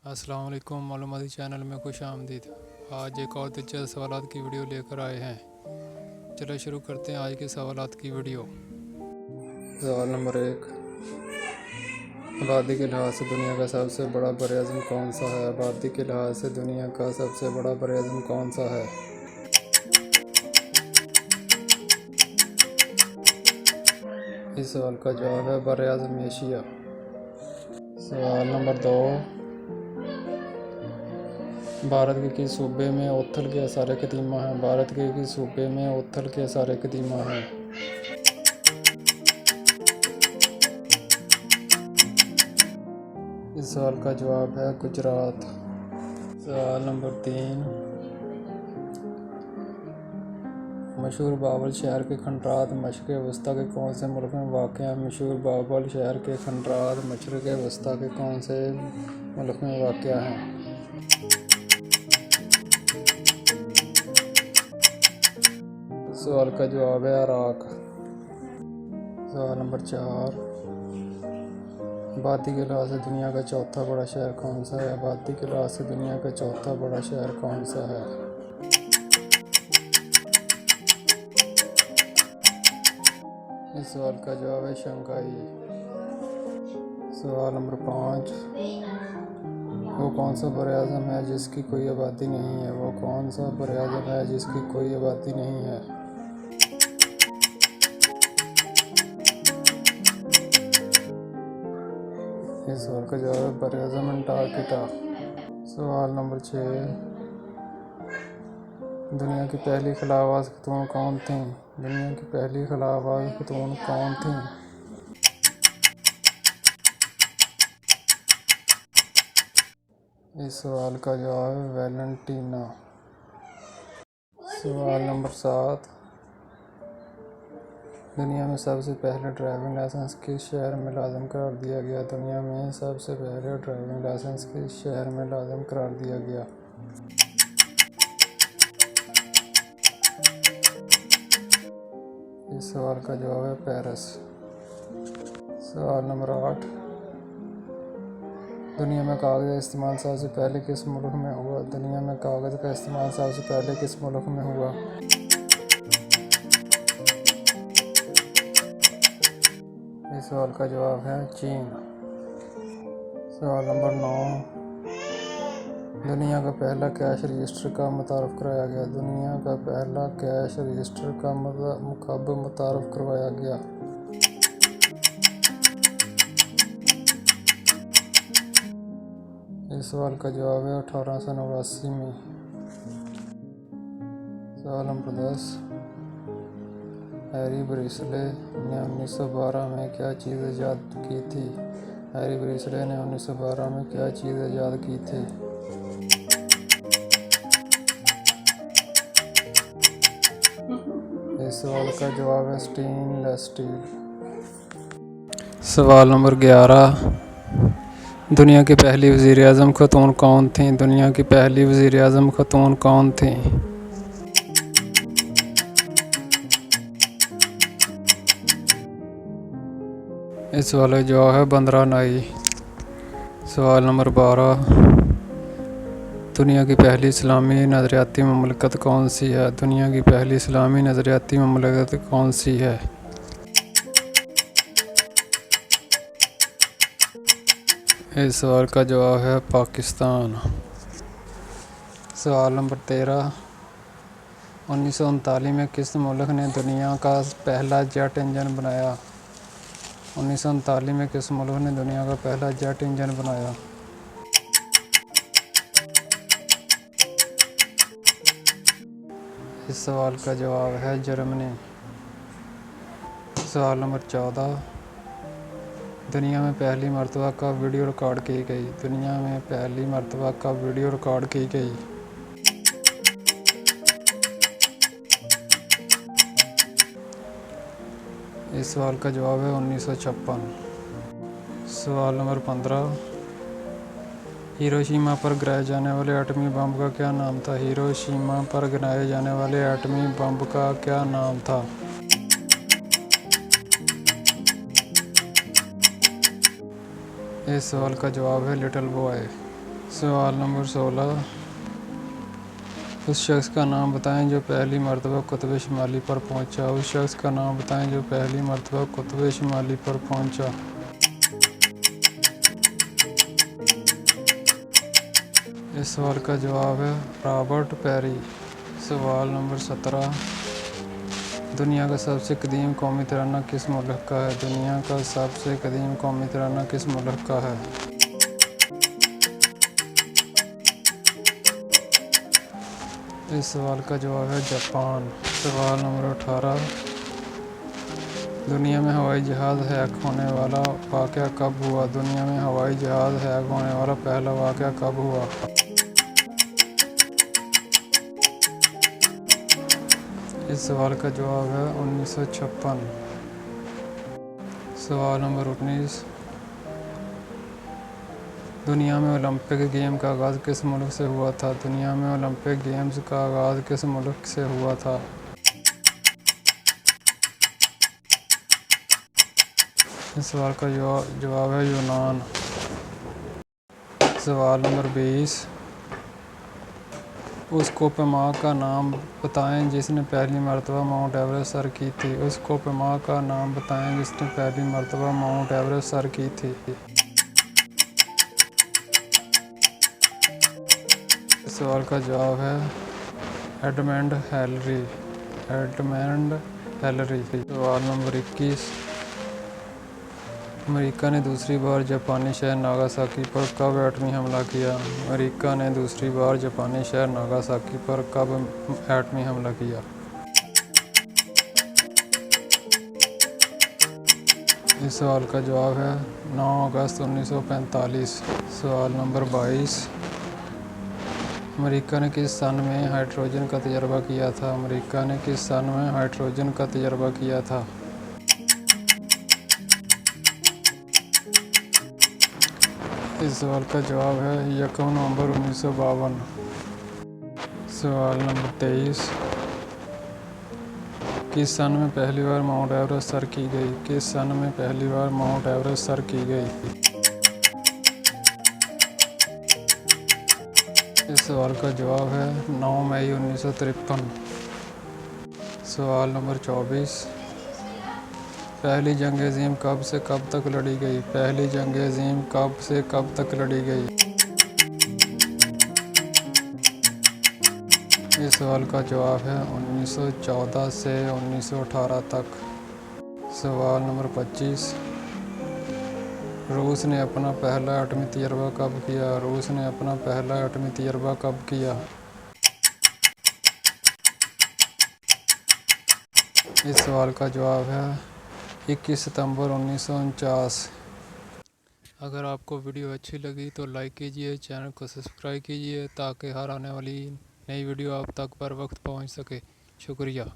अस्सलाम वालेकुम, मालूमाती चैनल में खुश आमदीद। आज एक और दिलचस्प सवालात की वीडियो लेकर आए हैं। चलो शुरू करते हैं आज के सवालात की वीडियो। सवाल नंबर 1, आबादी के लिहाज से दुनिया का सबसे बड़ा बरअज़्म कौन सा है? आबादी के लिहाज से दुनिया का सबसे बड़ा बरअज़्म कौन सा है? इस सवाल का जवाब है बरअज़्म एशिया। सवाल नंबर 2, भारत के किस सूबे में ओथल के आसार कदीमा हैं? भारत के किस सूबे में ओथल के आसार कदीमा हैं? इस सवाल का जवाब है गुजरात। सवाल नंबर 3, मशहूर बाबर शहर के खंडरात मशरक़ वस्ता के कौन से मुल्क में वाक़ हैं? मशहूर बाबर शहर के खंडरात मशरक़ वस्ता के कौन से मुल्क में वाक़ हैं? सवाल का जवाब है इराक़। सवाल नंबर 4, आबादी के लिहाज से दुनिया का चौथा बड़ा शहर कौन सा है? आबादी के लिहाज से दुनिया का चौथा बड़ा शहर कौन सा है? इस सवाल का जवाब है शंघाई। सवाल नंबर 5, वो कौन सा बरअज़्म है जिसकी कोई आबादी नहीं है? वो कौन सा बरअज़्म है जिसकी कोई आबादी नहीं है? इस सवाल का जवाब है बरअज़्म अंटार्कटिका। सवाल नंबर 6, दुनिया की पहली खलाबाज खतून कौन थीं? दुनिया की पहली खलाबाज खतून कौन थीं? इस सवाल का जवाब है वैलेंटीना। सवाल नंबर 7, दुनिया में सबसे पहले ड्राइविंग लाइसेंस किस शहर में लाज़िम करार दिया गया? दुनिया में सबसे पहले ड्राइविंग लाइसेंस किस शहर में लाज़िम करार दिया गया? इस सवाल का जवाब है पेरिस। सवाल नंबर 8, दुनिया में कागज़ का इस्तेमाल सबसे पहले किस मुल्क में हुआ? दुनिया में कागज़ का इस्तेमाल सबसे पहले किस मुल्क में हुआ? इस सवाल का जवाब है चीन। सवाल नंबर 9, दुनिया का पहला कैश रजिस्टर कब मुतारफ़ कराया गया? दुनिया का पहला कैश रजिस्टर कब मुतारफ़ करवाया गया? इस सवाल का जवाब है 1889 में। सवाल नंबर 10, हैरी ब्रिसले ने 1912 में क्या चीज़ ईजाद की थी? हैरी ब्रिसले ने 1912 में क्या चीज़ ईजाद की थी? इस सवाल का जवाब है स्टेनलेस स्टील। सवाल नंबर 11, दुनिया की पहली वज़ीर-ए-आज़म ख़तून कौन थीं? दुनिया की पहली वज़ीर-ए-आज़म ख़तून कौन थीं? इस सवाल का जवाब है बंदरा नाई। सवाल नंबर 12, दुनिया की पहली इस्लामी नज़रियाती ममलकत कौन सी है? दुनिया की पहली इस्लामी नज़रियाती ममलकत कौन सी है? इस सवाल का जवाब है पाकिस्तान। सवाल नंबर 13, 1939 में किस मुल्क ने दुनिया का पहला जेट इंजन बनाया? 1939 में किस मुल्क ने दुनिया का पहला जेट इंजन बनाया? इस सवाल का जवाब है जर्मनी। सवाल नंबर 14, दुनिया में पहली मरतबा कब वीडियो रिकॉर्ड की गई? दुनिया में पहली मरतबा कब वीडियो रिकॉर्ड की गई? इस सवाल का जवाब है 1956। सवाल नंबर 15, हिरोशिमा पर गिराए जाने वाले एटमी बम का क्या नाम था? हिरोशिमा पर गिराए जाने वाले एटमी बम का क्या नाम था? इस सवाल का जवाब है लिटिल बॉय। सवाल नंबर 16, उस शख्स का नाम बताएं जो पहली मर्तबा कुतुब शुमाली पर पहुंचा। उस शख्स का नाम बताएं जो पहली मर्तबा कुतुब शुमाली पर पहुंचा। इस सवाल का जवाब है रॉबर्ट पेरी। सवाल नंबर 17, दुनिया का सबसे कदीम कौमी तराना किस मुल्क का है। दुनिया का सबसे कदीम कौमी तराना किस मुल्क का है। इस सवाल का जवाब है जापान। सवाल नंबर 18, दुनिया में हवाई जहाज़ हैक होने वाला वाक़या कब हुआ। दुनिया में हवाई जहाज़ हैक होने वाला पहला वाक़या कब हुआ। इस सवाल का जवाब है 1956। सवाल नंबर 19, दुनिया में ओलंपिक गेम का आगाज़ किस मुल्क से हुआ था। दुनिया में ओलंपिक गेम्स का आगाज़ किस मुल्क से हुआ था। इस सवाल का जवाब है यूनान। सवाल नंबर 20, उस कोपमां का नाम बताएं जिसने पहली मर्तबा माउंट एवरेस्ट सर की थी। उस कोपमां का नाम बताएं जिसने पहली मर्तबा माउंट एवरेस्ट सर की थी। इस सवाल का जवाब है एडमंड हिलरी। Edmund Hillary. सवाल नंबर 21, अमेरिका ने दूसरी बार जापानी शहर नागासाकी पर कब एटमी हमला किया। अमेरिका ने दूसरी बार जापानी शहर नागासाकी पर कब एटमी हमला किया। इस सवाल का जवाब है 9 अगस्त 1945। सवाल नंबर 22, अमेरिका ने किस सन में हाइड्रोजन का तजर्बा किया था। अमेरिका ने किस सन में हाइड्रोजन का तजर्बा किया था। इस सवाल का जवाब है 1 नवंबर 1952। सवाल नंबर 23, किस सन में पहली बार माउंट एवरेस्ट सर की गई। किस सन में पहली बार माउंट एवरेस्ट सर की गई। इस सवाल का जवाब है 9 मई 1953। सवाल नंबर 24, पहली जंग अज़ीम कब से कब तक लड़ी गई। पहली जंग अज़ीम कब से कब तक लड़ी गई। इस सवाल का जवाब है 1914 से 1918 तक। सवाल नंबर 25, रूस ने अपना पहला एटमी तजर्बा कब किया। रूस ने अपना पहला एटमी तजर्बा कब किया। इस सवाल का जवाब है 21 सितंबर 1949। अगर आपको वीडियो अच्छी लगी तो लाइक कीजिए, चैनल को सब्सक्राइब कीजिए ताकि हर आने वाली नई वीडियो आप तक पर वक्त पहुंच सके। शुक्रिया।